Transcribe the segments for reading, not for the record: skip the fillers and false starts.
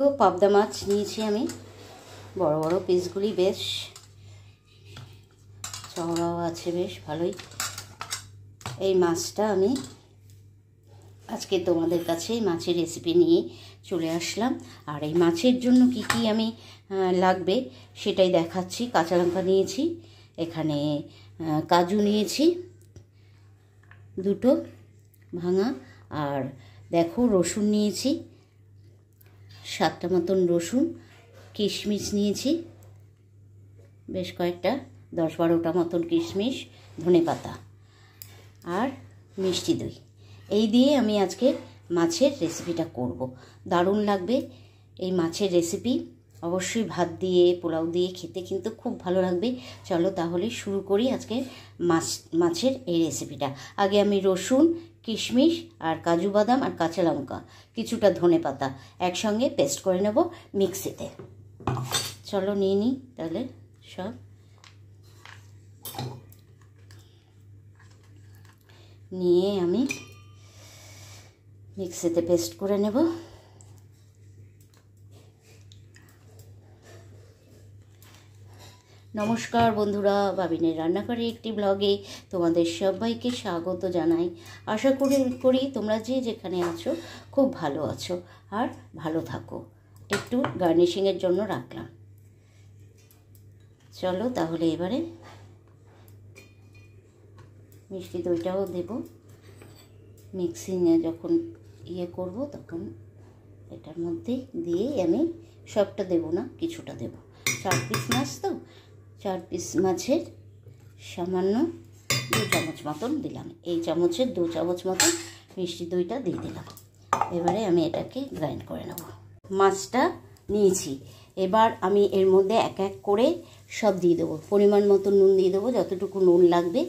তো পাবদা মাছ নিয়েছি আমি, বড় বড় পিসগুলি বেশ চওড়াও আছে, বেশ ভালোই। এই মাছটা আমি আজকে তোমাদের কাছে মাছের রেসিপি নিয়ে চলে আসলাম। আর এই মাছের জন্য কি কি আমি লাগবে সেটাই দেখাচ্ছি। কাঁচা লঙ্কা নিয়েছি, এখানে কাজু নিয়েছি দুটো ভাঙা, আর দেখো রসুন নিয়েছি 7টা মতন রসুন, কিশমিশ নিয়েছি বেশ কয়েকটা, 10-12টা মতন কিশমিশ, ধনেপাতা আর মিষ্টি দই। এই দিয়ে আমি আজকে মাছের রেসিপিটা করব। দারুণ লাগবে এই মাছের রেসিপি, অবশ্যই ভাত দিয়ে পোলাও দিয়ে খেতে কিন্তু খুব ভালো লাগবে। চলো তাহলে শুরু করি আজকে মাছের এই রেসিপিটা। আগে আমি রসুন, কিশমিশ আর কাজু বাদাম আর কাঁচা লঙ্কা, কিছুটা ধনেপাতা একসঙ্গে পেস্ট করে নেব মিক্সিতে। চলো নিয়ে নিই তাহলে সব। নিয়ে আমি মিক্সিতে পেস্ট করে নেব। নমস্কার বন্ধুরা, বাবিনের রান্নাঘরে একটি ব্লগে তোমাদের সবাইকে স্বাগত জানাই। আশা করি তোমরা যে যেখানে আছো খুব ভালো আছো আর ভালো থাকো। একটু গার্নিশিংয়ের জন্য রাখলাম। চলো তাহলে এবারে মিষ্টি দইটাও দেব। মিক্সিংয়ে যখন করব তখন এটার মধ্যে দিয়ে আমি সবটা দেব না, কিছুটা দেব। 4 পিস মাছ তো, 4 পিস মাছের সামান্য 2 চামচ মতন দিলাম। এই চামচের 2 চামচ মতন মিষ্টি দইটা দিয়ে দিলাম। এবারে আমি এটাকে গ্রাইন্ড করে নেব। মাছটা নিয়েছি, এবার আমি এর মধ্যে এক এক করে সব দিয়ে দেবো। পরিমাণ মতো নুন দিয়ে দেবো, যতটুকু নুন লাগবে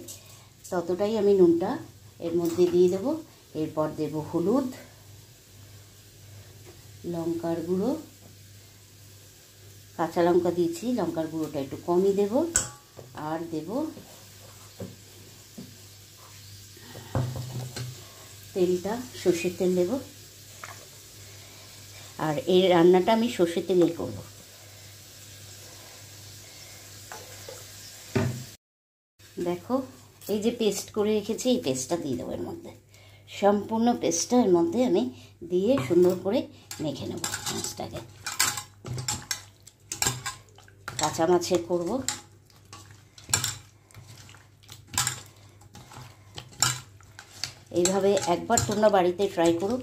ততটাই আমি নুনটা এর মধ্যে দিয়ে দেবো। এরপর দেব হলুদ, লঙ্কার গুঁড়ো, কাঁচা লঙ্কা দিয়েছি, লঙ্কার গুঁড়োটা একটু কমই দেব। আর দেব তেলটা, সর্ষের তেল দেব। আর এই রান্নাটা আমি সর্ষের তেলেই করব। দেখো এই যে পেস্ট করে রেখেছি, এই পেস্টটা দিয়ে দেবো এর মধ্যে। সম্পূর্ণ পেস্টটা এর মধ্যে আমি দিয়ে সুন্দর করে মেখে নেব মাছটাকে। কাঁচা মাছের করব। এইভাবে একবার তোমরা বাড়িতে ট্রাই করো,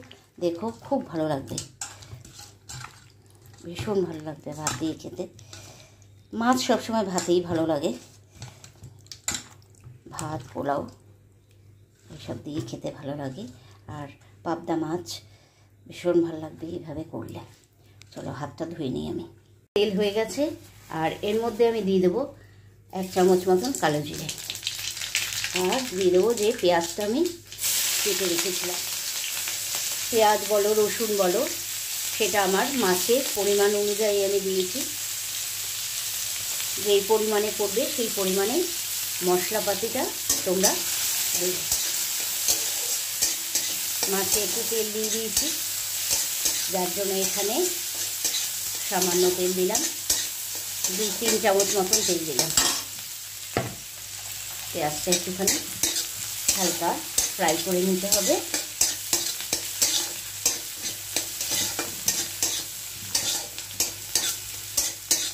দেখো খুব ভালো লাগবে, ভীষণ ভালো লাগবে ভাত দিয়ে খেতে। মাছ সবসময় ভাতেই ভালো লাগে, ভাত পোলাও এসব দিয়ে খেতে ভালো লাগে। আর পাবদা মাছ ভীষণ ভালো লাগবে এইভাবে করলে। চলো হাতটা ধুয়ে নিই আমি। তেল হয়ে গেছে, আর এর মধ্যে আমি দিয়ে দেবো 1 চামচ মতন কালো জিরে। আর দিয়ে দেবো যে পেঁয়াজটা আমি কেটে রেখেছিলাম। পেঁয়াজ বলো রসুন বলো, সেটা আমার মাছের পরিমাণ অনুযায়ী আমি দিয়েছি। যেই পরিমাণে পড়বে সেই পরিমাণে মশলাপাতিটা তোমরা দেবে। মাছে একটু তেল দিয়ে দিয়েছি, যার জন্য এখানে সামান্য তেল দিলাম, 2-3 চামচ মতন তেল দিলাম। পেঁয়াজটা একটুখানি হালকা ফ্রাই করে নিতে হবে।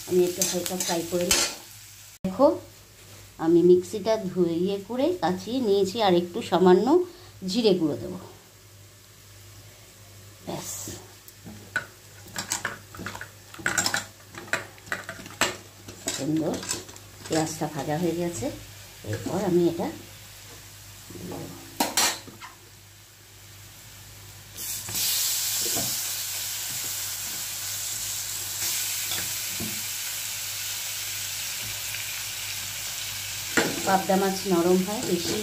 আমি একটু হালকা ফ্রাই করে নিই। দেখো আমি মিক্সিটা ধুয়ে করে কাচিয়ে নিয়েছি, আর একটু সামান্য জিরে গুঁড়ো দেবো। ব্যাস, সুন্দর পেঁয়াজটা ভাজা হয়ে গেছে। এরপর আমি এটা পাবদা মাছ নরম হয়, বেশি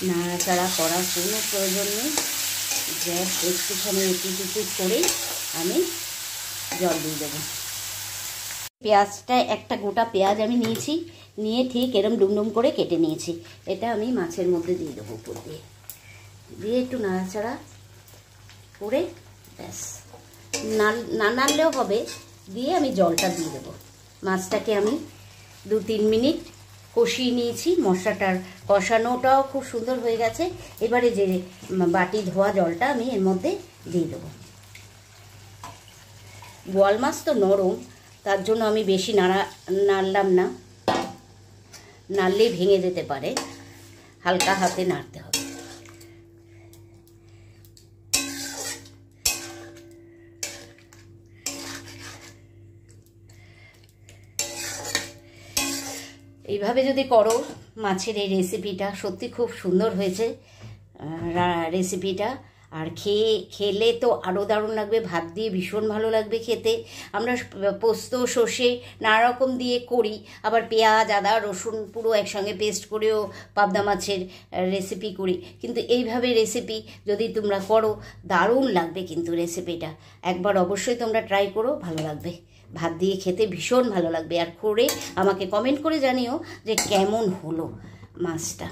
নাড়াচাড়া করার কোনো প্রয়োজন নেই। গ্যাস একটুখানি একটু করে আমি জল দিয়ে দেবো। পেঁয়াজটা একটা গোটা পেঁয়াজ আমি নিয়েছি, নিয়ে ঠিক এরম ডুমডুম করে কেটে নিয়েছি। এটা আমি মাছের মধ্যে দিয়ে দেবো, উপর দিয়ে একটু নাড়াচাড়া করে ব্যাস না নাড়লেও হবে, দিয়ে আমি জলটা দিয়ে দেবো। মাছটাকে আমি 2-3 মিনিট কষিয়ে নিয়েছি, মশলাটার কষানোটাও খুব সুন্দর হয়ে গেছে। এবারে যে বাটি ধোয়া জলটা আমি এর মধ্যে দিয়ে দেবো। বোয়াল মাছ তো নরম, তার জন্য আমি বেশি নাড়লাম না, নাড়লেই ভেঙে যেতে পারে, হালকা হাতে নাড়তে হবে। এইভাবে যদি করো মাছের এই রেসিপিটা, সত্যি খুব সুন্দর হয়েছে রেসিপিটা। আর খেলে তো আরও দারুণ লাগবে, ভাত দিয়ে ভীষণ ভালো লাগবে খেতে। আমরা পোস্ত সর্ষে নানা রকম দিয়ে করি, আবার পেঁয়াজ আদা রসুন পুরো একসঙ্গে পেস্ট করেও পাবদা মাছের রেসিপি করি, কিন্তু এইভাবে রেসিপি যদি তোমরা করো দারুণ লাগবে কিন্তু রেসিপিটা। একবার অবশ্যই তোমরা ট্রাই করো, ভালো লাগবে, ভাত দিয়ে খেতে ভীষণ ভালো লাগবে। আর করে আমাকে কমেন্ট করে জানিও যে কেমন হলো মাছটা।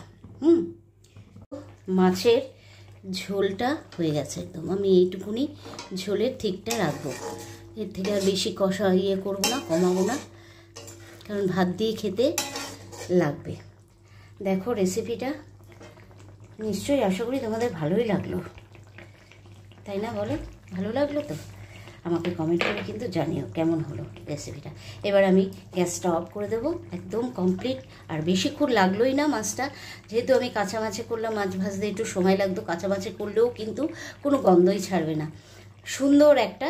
মাছের ঝোলটা হয়ে গেছে একদম। আমি এইটুকুনি ঝোলের ঠিকটা রাখবো, এর থেকে আর বেশি কষা করবো না, কমাবো না, কারণ ভাত দিয়ে খেতে লাগবে। দেখো রেসিপিটা নিশ্চয়ই আশা করি তোমাদের ভালোই লাগলো, তাই না? বলো ভালো লাগলো তো? আমাকে কমেন্ট করে কিন্তু জানিও কেমন হলো রেসিপিটা। এবার আমি গ্যাসটা অফ করে দেবো, একদম কমপ্লিট। আর বেশিক্ষণ লাগলোই না মাছটা, যেহেতু আমি কাঁচা মাছে করলাম, মাছ ভাজতে একটু সময় লাগতো, কাঁচা মাছে করলেও কিন্তু কোনো গন্ধই ছাড়বে না, সুন্দর একটা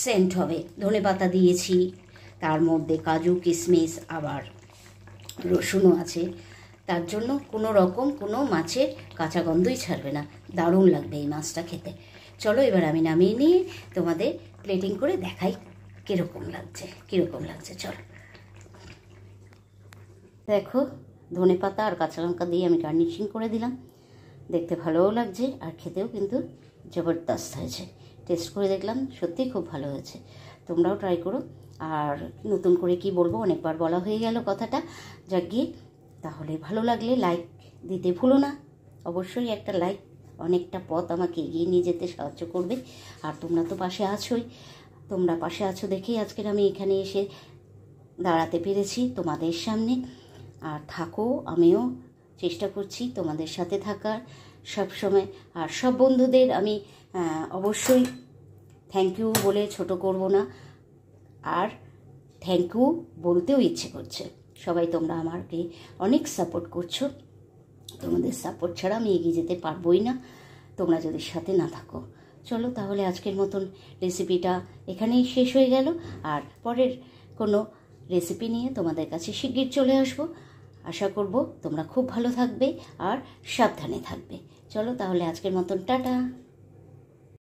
সেন্ট হবে। ধনেপাতা দিয়েছি, তার মধ্যে কাজু কিশমিশ আবার রসুনও আছে, তার জন্য কোনো রকম কোনো মাছের কাঁচা গন্ধই ছাড়বে না, দারুণ লাগবে এই মাছটা খেতে। চলো এবার আমি নামিয়ে নিয়ে তোমাদের প্লেটিং করে দেখাই কীরকম লাগছে। চলো দেখো, ধনেপাতা আর কাঁচা লঙ্কা দিয়ে আমি গার্নিশিং করে দিলাম, দেখতে ভালোও লাগছে আর খেতেও কিন্তু জবরদস্ত হয়েছে। টেস্ট করে দেখলাম, সত্যি খুব ভালো হয়েছে, তোমরাও ট্রাই করো। আর নতুন করে কি বলবো, অনেকবার বলা হয়ে গেল কথাটা, যাক গিয়ে। তাহলে ভালো লাগলে লাইক দিতে ভুলো না, অবশ্যই একটা লাইক অনেকটা পথ আমাকে এগিয়ে নিয়ে যেতে সাহায্য করবে। আর তোমরা তো পাশে আছোই, তোমরা পাশে আছো দেখেই আজকের আমি এখানে এসে দাঁড়াতে পেরেছি তোমাদের সামনে। আর থাকো, আমিও চেষ্টা করছি তোমাদের সাথে থাকার সব সময়। আর সব বন্ধুদের আমি অবশ্যই থ্যাংক ইউ বলে ছোট করব না, আর থ্যাংক ইউ বলতেও ইচ্ছে করছে। সবাই তোমরা আমাকে অনেক সাপোর্ট করছো, তোমাদের সাপোর্ট ছাড়া আমি এগিয়ে যেতে পারবোই না, তোমরা যদি সাথে না থাকো। চলো তাহলে আজকের মতন রেসিপিটা এখানেই শেষ হয়ে গেল। আর পরের কোনো রেসিপি নিয়ে তোমাদের কাছে শিগগির চলে আসবো। আশা করব তোমরা খুব ভালো থাকবে আর সাবধানে থাকবে। চলো তাহলে আজকের মতন টাটা।